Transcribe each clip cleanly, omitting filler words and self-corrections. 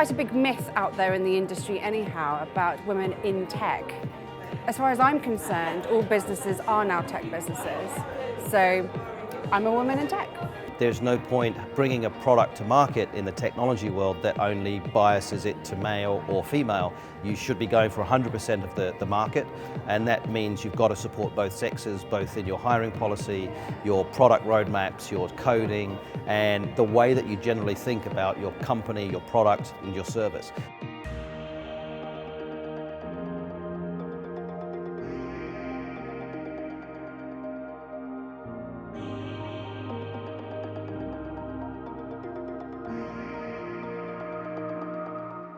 quite a big myth out there in the industry anyhow about women in tech. As far as I'm concerned, all businesses are now tech businesses. So I'm a woman in tech. There's no point bringing a product to market in the technology world that only biases it to male or female. You should be going for 100% of the market, and that means you've got to support both sexes, both in your hiring policy, your product roadmaps, your coding, and the way that you generally think about your company, your product, and your service.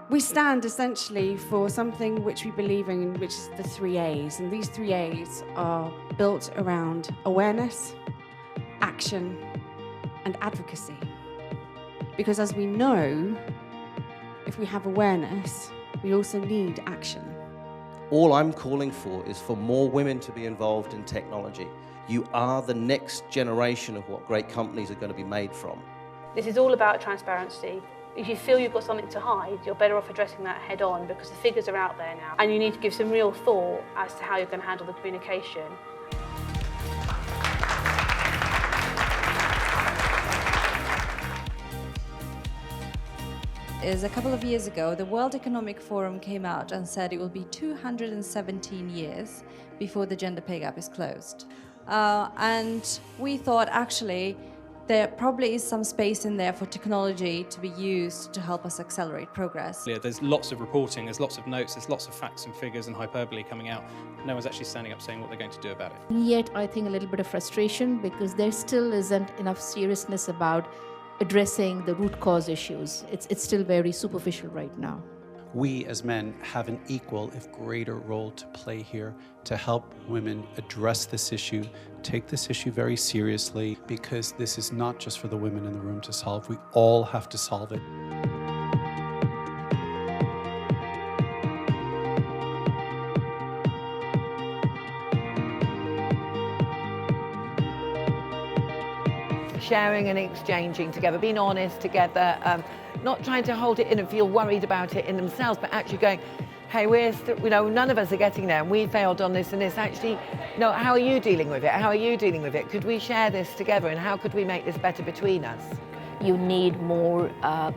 We stand essentially for something which we believe in, which is the 3 A's. And these 3 A's are built around awareness, action, and advocacy. Because as we know, if we have awareness, we also need action. All I'm calling for is for more women to be involved in technology. You are the next generation of what great companies are going to be made from. This is all about transparency. If you feel you've got something to hide, you're better off addressing that head on, because the figures are out there now and you need to give some real thought as to how you're going to handle the communication. A couple of years ago, the World Economic Forum came out and said it will be 217 years before the gender pay gap is closed. And we thought actually there probably is some space in there for technology to be used to help us accelerate progress. Yeah, there's lots of reporting, there's lots of notes, there's lots of facts and figures and hyperbole coming out. No one's actually standing up saying what they're going to do about it. And yet, I think a little bit of frustration because there still isn't enough seriousness about addressing the root cause issues. It's still very superficial right now. We as men have an equal, if greater, role to play here to help women address this issue, take this issue very seriously, because this is not just for the women in the room to solve. We all have to solve it. Sharing and exchanging together, being honest together, not trying to hold it in and feel worried about it in themselves, but actually going, hey, none of us are getting there and we failed on this and this. Actually, no, how are you dealing with it? How are you dealing with it? Could we share this together and how could we make this better between us? You need more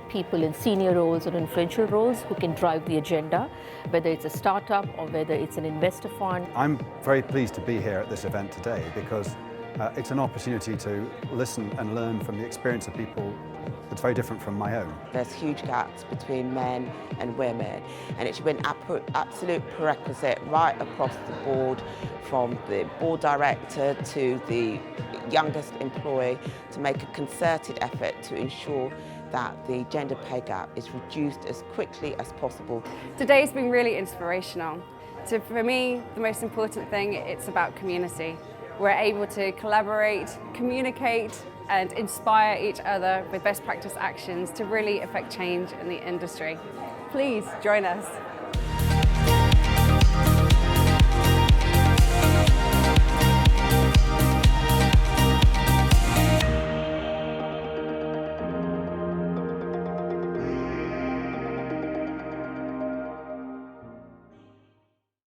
people in senior roles or influential roles who can drive the agenda, whether it's a startup or whether it's an investor fund. I'm very pleased to be here at this event today because it's an opportunity to listen and learn from the experience of people that's very different from my own. There's huge gaps between men and women, and it should be an absolute prerequisite right across the board, from the board director to the youngest employee, to make a concerted effort to ensure that the gender pay gap is reduced as quickly as possible. Today's been really inspirational. So for me, the most important thing, it's about community. We're able to collaborate, communicate, and inspire each other with best practice actions to really affect change in the industry. Please join us.